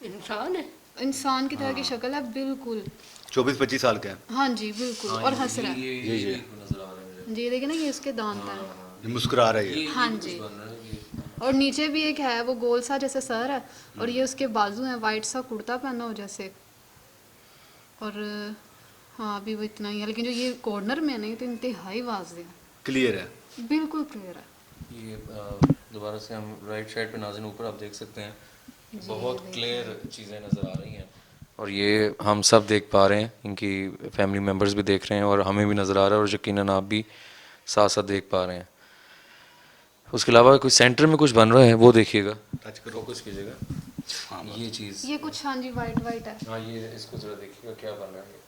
इंसान है। इंसान की तरह की शक्ल है बिल्कुल। 24-25 साल का है। हाँ जी बिल्कुल, और हंस रहा है ये जी, देखिए ना ये उसके दांत हैं। ये मुस्कुरा रहा है ये। हाँ जी, और नीचे भी एक है, वो गोल सा जैसे सर है, और ये उसके बाजू हैं, वाइट सा कुर्ता पहना हो जैसे, और हाँ अभी वो इतना ही है, लेकिन जो ये कॉर्नर में है ना, ये तो इंतहाई वाज़ेह है, क्लियर है। बिल्कुल क्लियर है। ये दोबारा से हम राइट साइड पे नाज़रीन ऊपर आप देख सकते हैं, बहुत क्लियर चीज़ें नज़र आ रही हैं, और ये हम सब देख पा रहे हैं, इनकी फैमिली मेम्बर्स भी देख रहे हैं, और हमें भी नज़र आ रहा है, और यकीनन आप भी साथ साथ देख पा रहे हैं। उसके अलावा कोई सेंटर में कुछ बन रहा है, वो देखिएगा, टच करो, फोकस कीजिएगा। हाँ, ये चीज़, ये कुछ हाँ जी वाइट वाइट है। हाँ ये इसको ज़रा देखिएगा क्या बन रहा है।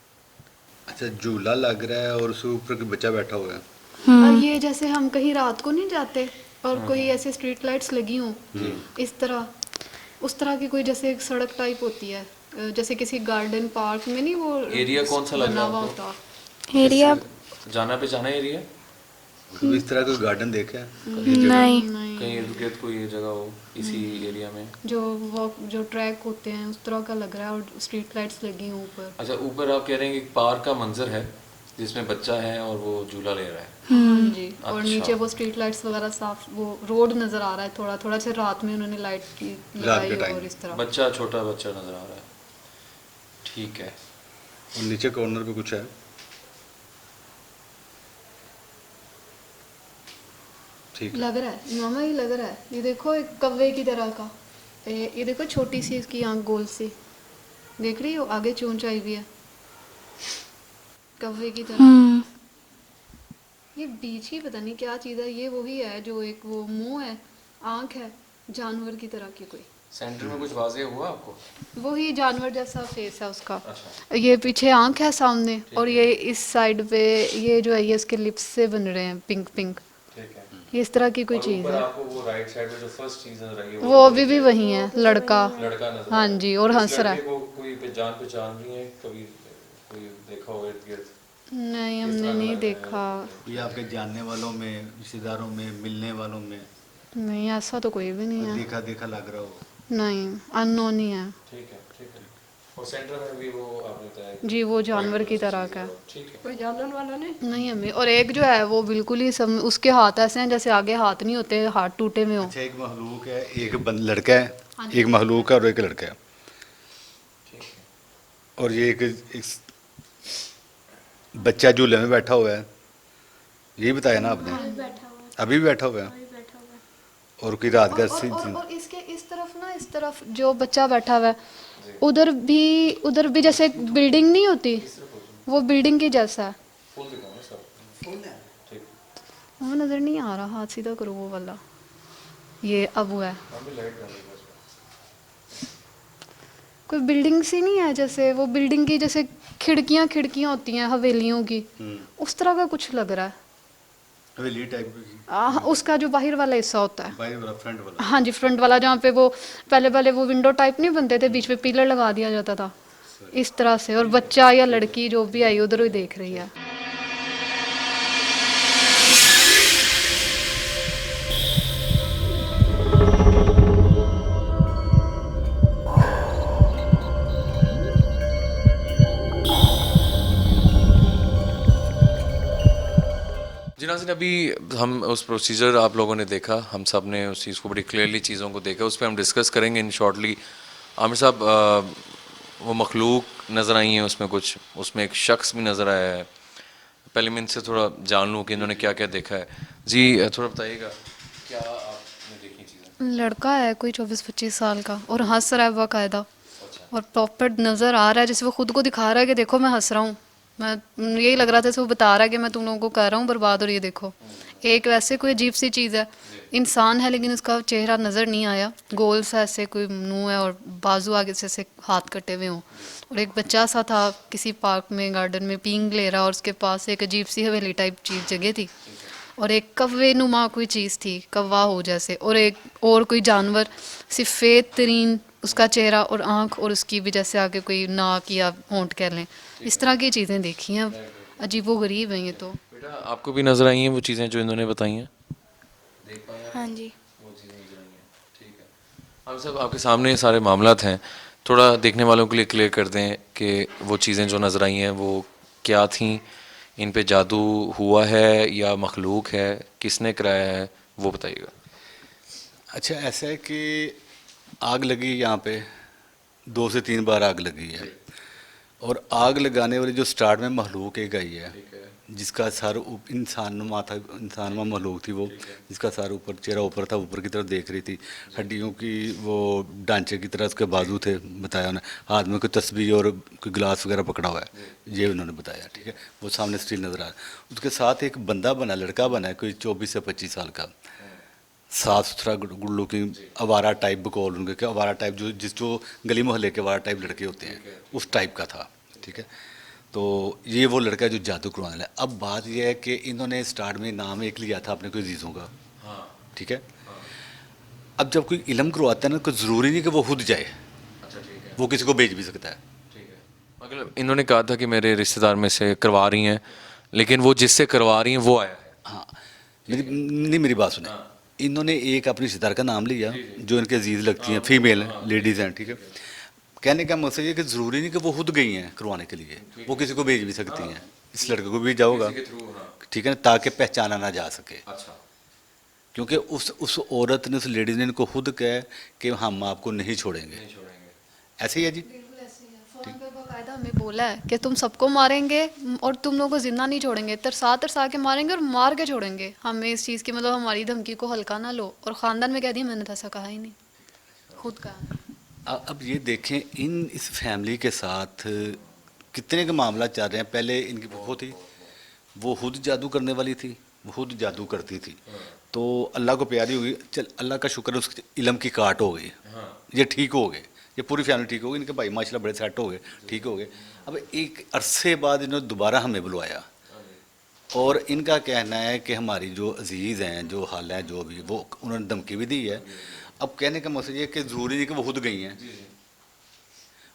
अच्छा, झूला लग रहा है और उसके ऊपर कोई बच्चा बैठा हुआ है। और ये जैसे हम कहीं रात को नहीं जाते और कोई ऐसे स्ट्रीट लाइट्स लगी हों इस तरह, उस तरह की कोई जैसे एक सड़क टाइप होती है, जैसे किसी गार्डन पार्क में नहीं, वो एरिया कौन सा लग रहा है आपको? होता एरिया जाना पहचाना एरिया? तो इस तरह का गार्डन देखा है? नहीं, कहीं इर्द गिर्द कोई ये जगह हो इसी एरिया में? जो ट्रैक होते हैं उस तरह का लग रहा है, और स्ट्रीट लाइट्स लगी हैं ऊपर। अच्छा, ऊपर आप कह रहे हैं कि पार्क का मंजर है जिसमें बच्चा है और वो झूला ले रहा है। हाँ जी, और अच्छा। नीचे वो स्ट्रीट लाइट्स वगैरह साफ, वो रोड नजर आ रहा है, थोड़ा थोड़ा से रात में उन्होंने लाइट की लगाई टाइम। और इस तरह। बच्चा, छोटा बच्चा नजर आ रहा है, ठीक है। और नीचे कॉर्नर पे कुछ है। ठीक है। लग रहा है मामा, ये लग रहा है, ये देखो एक कव्वे की तरह का, ये देखो छोटी सी इसकी आंख गोल सी, देख रही हो, आगे चोंच आई हुई है कव्वे की तरह। ये बीच ही पता नहीं क्या चीज़ है, ये वही है जो एक वो मुंह है, आंख है जानवर की तरह की कोई, सेंटर में कुछ वाज़ेह हुआ आपको? वही जानवर जैसा फेस है उसका। अच्छा। ये पीछे आंख है सामने, और ये इस साइड पे ये जो है ये इसके लिप्स से बन रहे हैं पिंक पिंक, ठीक है। ये इस तरह की कोई और चीज़ ऊपर है। आपको वो राइट साइड में जो फर्स्ट चीज नजर आई है वो अभी भी वही है, लड़का। लड़का नजर हाँ आ रहा है। जी, और इस हंस रहा लड़के है। को कोई पहचान रही है, कभी कोई देखा हो इर्द गिर्द? नहीं हमने नहीं देखा, ये आपके जानने वालों में, रिश्तेदारों में, मिलने वालों में नहीं ऐसा तो कोई भी नहीं है, देखा देखा लग रहा हो? नहीं अननोन ही है ठीक है, ठीक है। और सेंटर में भी वो आपने बताया जी, वो जानवर की तरह का है। ठीक है। कोई जानने वाला नहीं। नहीं हमें, और एक जो है वो बिल्कुल ही उसके हाथ ऐसे हैं जैसे आगे हाथ नहीं होते, हाथ टूटे में हो। अच्छा, एक महलूक है, एक लड़का है, एक महलूक है और एक लड़का है, और ये एक बच्चा झूले में बैठा हुआ है, यही बताया ना आपने? अभी भी बैठा हुआ है, और कोई रात का और इसके इस तरफ ना, इस तरफ जो बच्चा बैठा हुआ है, उधर भी जैसे एक बिल्डिंग नहीं होती, वो बिल्डिंग की जैसा है। फुल दिखाओ ना सब। फुल है। ठीक। वो नज़र नहीं आ रहा, हाथ सीधा करो वो वाला, ये अब वो है, हम भी लाइट डालेंगे इसमें। कोई बिल्डिंग सी नहीं है, जैसे वो बिल्डिंग की जैसे खिड़कियाँ होती हैं हवेलियों की, उस तरह का कुछ लग रहा है। हवेली टाइप की, उसका जो बाहर वाला हिस्सा होता है, बाहर वाला, फ्रंट वाला। हाँ जी, फ्रंट वाला, जहाँ पे वो पहले वो विंडो टाइप नहीं बनते थे, बीच में पिलर लगा दिया जाता था, इस तरह से। और बच्चा या लड़की जो भी आई उधर ही देख रही है। जी नाज़रीन, अभी हम उस प्रोसीजर आप लोगों ने देखा, हम सब ने उस चीज़ को बड़ी क्लियरली चीज़ों को देखा, उस पर हम डिस्कस करेंगे इन शॉर्टली। आमिर साहब, वो मखलूक नज़र आई हैं उसमें कुछ, उसमें एक शख्स भी नज़र आया है। पहले मैं इनसे थोड़ा जान लूँ कि इन्होंने क्या क्या देखा है। जी थोड़ा बताइएगा, क्या आपने देखी चीज़ें? लड़का है कोई 24-25 साल का और हंस रहा है बाकायदा, और प्रॉपर नज़र आ रहा है जैसे वो खुद को दिखा रहा है कि देखो मैं हंस रहा हूँ। मैं यही लग रहा था जैसे वो बता रहा है कि मैं तुम लोगों को कर रहा हूँ बर्बाद, और ये देखो। एक वैसे कोई अजीब सी चीज़ है, इंसान है लेकिन उसका चेहरा नज़र नहीं आया, गोल सा ऐसे कोई मुंह है और बाजू आगे से ऐसे हाथ कटे हुए हों। और एक बच्चा सा था किसी पार्क में गार्डन में पींग ले रहा, और उसके पास एक अजीब सी हवेली टाइप चीज़ जगह थी, और एक कव्वे नुमा कोई चीज़ थी, कौवा हो जैसे, और एक और कोई जानवर, सफ़ेद तरीन उसका चेहरा और आँख, और उसकी भी जैसे आगे कोई नाक या होंठ कह लें। इस तरह की चीज़ें देखी हैं, अजीब व गरीब हैं ये तो। बेटा, आपको भी नज़र आई हैं वो चीज़ें जो इन्होंने बताई हैं? हाँ जी। आमिर साहब, आपके सामने ये सारे मामलात हैं, थोड़ा देखने वालों के लिए क्लियर कर दें कि वो चीज़ें जो नज़र आई हैं वो क्या थीं, इन पे जादू हुआ है या मखलूक है, किसने कराया है, वो बताइएगा। अच्छा, ऐसा है कि आग लगी यहाँ पे 2 से 3 बार आग लगी है, और आग लगाने वाली जो स्टार्ट में महलूक एक आई है, जिसका सर इंसानुमा था, इंसानुमा महलूक थी वो, जिसका सर ऊपर, चेहरा ऊपर था, ऊपर की तरफ देख रही थी, हड्डियों की वो ढांचे की तरह उसके बाजू थे, बताया उन्हें, हाथ में कोई तस्बीह और कोई गिलास वगैरह पकड़ा हुआ है, ये उन्होंने बताया। ठीक है, वो सामने स्टिल नज़र आ रहा है। उसके साथ एक बंदा बना, लड़का बना है कोई 24 से 25 साल का, साफ सुथरा, गुड लुकिंग, आवारा टाइप बकौल उनके, क्या आवारा टाइप जो गली मोहल्ले के आवारा टाइप लड़के होते हैं, उस टाइप का था। ठीक है, तो ये वो लड़का है जो जादू करवाने वाला है। अब बात ये है कि इन्होंने स्टार्ट में नाम एक लिया था अपने कोई अजीज़ों का। ठीक है, अब जब कोई इल्म करवाता है ना, कोई ज़रूरी नहीं कि वो खुद जाए, वो किसी को भेज भी सकता है। मतलब इन्होंने कहा था कि मेरे रिश्तेदार में से करवा रही हैं, लेकिन वो जिससे करवा रही हैं वो आया है। हाँ, मेरी बात सुने, इन्होंने एक अपने रिश्तेदार का नाम लिया जो इनके अजीज़ लगती हैं, फीमेल लेडीज़ हैं। ठीक है, कहने का मकसद ये कि ज़रूरी नहीं कि वो खुद गई हैं करवाने के लिए, वो किसी को भेज भी सकती हैं, इस लड़के को भी जाओगा। ठीक है ना, ताकि पहचाना ना जा सके। क्योंकि उस औरत ने, उस लेडीज़ ने इनको खुद कहा कि हम आपको नहीं छोड़ेंगे। ऐसे ही है जी। फ़ोन पे बाकायदा हमें बोला है कि तुम सबको मारेंगे और तुम लोगों को जिंदा नहीं छोड़ेंगे, तरसा तरसा के मारेंगे और मार के छोड़ेंगे। हमें इस चीज़ की, मतलब हमारी धमकी को हल्का ना लो। और ख़ानदान में कह दी, मैंने तो ऐसा कहा ही नहीं, खुद कहा। अब ये देखें, इस फैमिली के साथ कितने के मामला चल रहे हैं। पहले इनकी बहू थी, वो खुद जादू करने वाली थी, वो खुद जादू करती थी, तो अल्लाह को प्यारी होगी, चल अल्लाह का शुक्र है, उसके इल्म की काट हो गई, ये ठीक हो गए, ये पूरी फैमिली ठीक हो गई, इनके भाई माशाल्लाह बड़े सेट हो गए, ठीक हो गए। अब एक अरसे बाद इन्होंने दोबारा हमें बुलवाया, और इनका कहना है कि हमारी जो अजीज़ हैं, जो हाल है, जो भी, वो उन्होंने धमकी भी दी है। अब कहने का मकसद ये है कि ज़रूरी नहीं कि वो खुद गई हैं,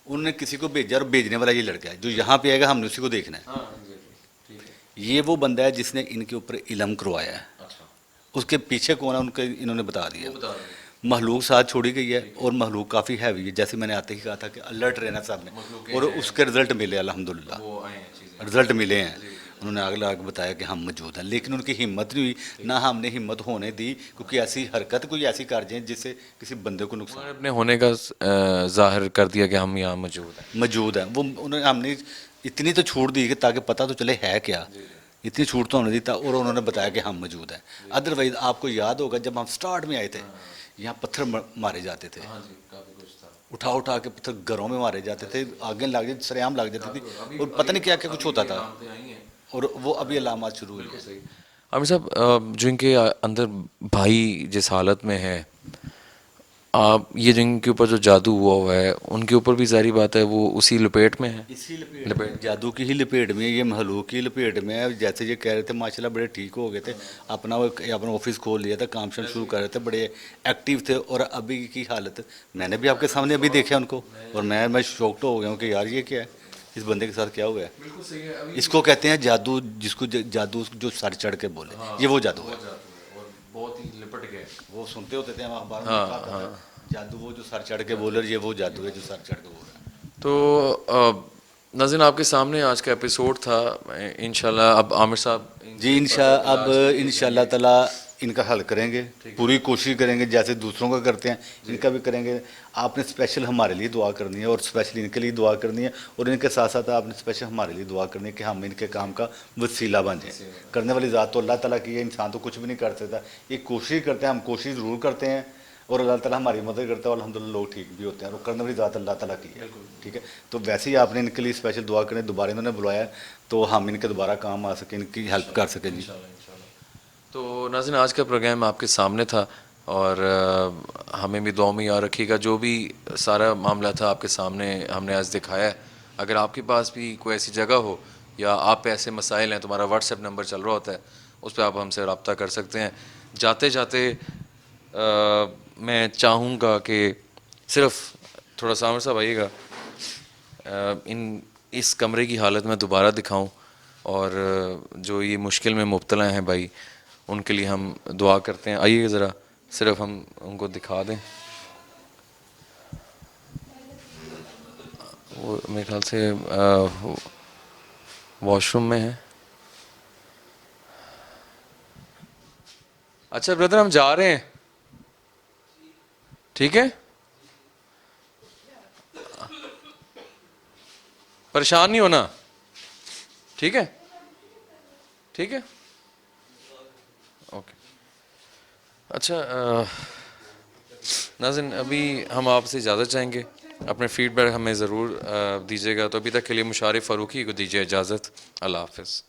उन्होंने किसी को भेजा, और भेजने वाला ये लड़का है जो यहाँ पे आएगा, हमने उसी को देखना है। ये वो बंदा है जिसने इनके ऊपर इल्म करवाया है। उसके पीछे कौन है उनके, इन्होंने बता दिया। महलूक साथ छोड़ी गई है, और महलूक काफ़ी हैवी है, जैसे मैंने आते ही कहा था कि अलर्ट रहना साहब ने, और उसके रिज़ल्ट मिले अल्हम्दुलिल्लाह, रिज़ल्ट मिले हैं। उन्होंने अगला आगे बताया कि हम मौजूद हैं, लेकिन उनकी हिम्मत नहीं हुई, ना हमने हिम्मत होने दी, क्योंकि ऐसी हरकत, कोई ऐसी कर जाए जिससे किसी बंदे को नुकसान। अपने होने का जाहिर कर दिया कि हम यहाँ मौजूद हैं। वो उन्होंने, हमने इतनी तो छूट दी कि ताकि पता तो चले है क्या, इतनी छूट तो हमने दी था, और उन्होंने बताया कि हम मौजूद हैं। अदरवाइज़ आपको याद होगा जब हम स्टार्ट में आए थे, यहाँ पत्थर मारे जाते थे, उठा उठा के पत्थर घरों में मारे जाते थे, आगे लग जाती, सरेआम लग जाती थी, और पता नहीं क्या क्या कुछ होता था, और वो अभी अलामत शुरू हुई है। आमिर साहब, जो इनके अंदर भाई जिस हालत में है, आप ये जिनके ऊपर जो जादू हुआ है, उनके ऊपर भी जारी बात है वो उसी लपेट में है, इसी लपेट, जादू की ही लपेट में, ये महलूक की लपेट में है। जैसे ये कह रहे थे माशाल्लाह बड़े ठीक हो गए थे, अपना ऑफिस खोल लिया था, काम शुरू कर रहे थे, बड़े एक्टिव थे, और अभी की हालत मैंने भी आपके सामने अभी देखा उनको, और मैं शॉक्ड हो गया हूँ कि यार ये क्या है, इस बंदे के साथ क्या हुआ है। इसको कहते हैं जादू, जिसको जादू जो सर चढ़ के बोले, ये वो जादू है, बहुत ही लिपट गए। वो सुनते होते थे हम अखबार में, जादू वो जो सर चढ़ के बोले, ये वो जादू है जो सर चढ़ के बोल रहा है। तो नाज़रीन आपके सामने आज का एपिसोड था। इंशाल्लाह अब आमिर साहब जी अब इंशाल्लाह ताला इनका हल करेंगे, पूरी कोशिश करेंगे जैसे दूसरों का करते हैं इनका भी करेंगे। आपने स्पेशल हमारे लिए दुआ करनी है और स्पेशल इनके लिए दुआ करनी है, और इनके साथ साथ आपने स्पेशल हमारे लिए दुआ करनी है कि हम इनके काम का वसीला बन जाए। करने वाली ज़ात तो अल्लाह ताला की है, इंसान तो कुछ भी नहीं कर सकता। ये कोशिश करते हैं, हम कोशिश ज़रूर करते हैं और अल्लाह ताला हमारी मदद करता है और अल्हम्दुलिल्लाह लोग ठीक भी होते हैं, और करने वाली ज़ात अल्लाह ताला की है। ठीक है, तो वैसे ही आपने इनके लिए स्पेशल दुआ करें, दोबारा इन्होंने बुलाया तो हम इनके दोबारा काम आ सकें, इनकी हेल्प कर सकें जी। तो नाज़रीन आज का प्रोग्राम आपके सामने था और हमें भी दुआ में याद रखिएगा। जो भी सारा मामला था आपके सामने हमने आज दिखाया है। अगर आपके पास भी कोई ऐसी जगह हो या आप पे ऐसे मसाइल हैं, तुम्हारा व्हाट्सएप नंबर चल रहा होता है, उस पर आप हमसे रब्ता कर सकते हैं। जाते जाते मैं चाहूँगा कि सिर्फ थोड़ा सा आमिर साहब आइएगा, इस कमरे की हालत में दोबारा दिखाऊं, और जो ये मुश्किल में मुब्तला हैं भाई उनके लिए हम दुआ करते हैं। आइए ज़रा सिर्फ हम उनको दिखा दें। वो मेरे ख्याल से वॉशरूम में है। अच्छा ब्रदर हम जा रहे हैं, ठीक है? परेशान नहीं होना, ठीक है? ठीक है, ओके। अच्छा नाज़रीन अभी हम आपसे इजाज़त चाहेंगे, अपने फीडबैक हमें ज़रूर दीजिएगा। तो अभी तक के लिए मुशारिफ फ़ारूकी को दीजिए इजाज़त। अल्लाह हाफ़िज़।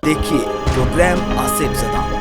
देखिए प्रोग्राम आसिफ ज़दा।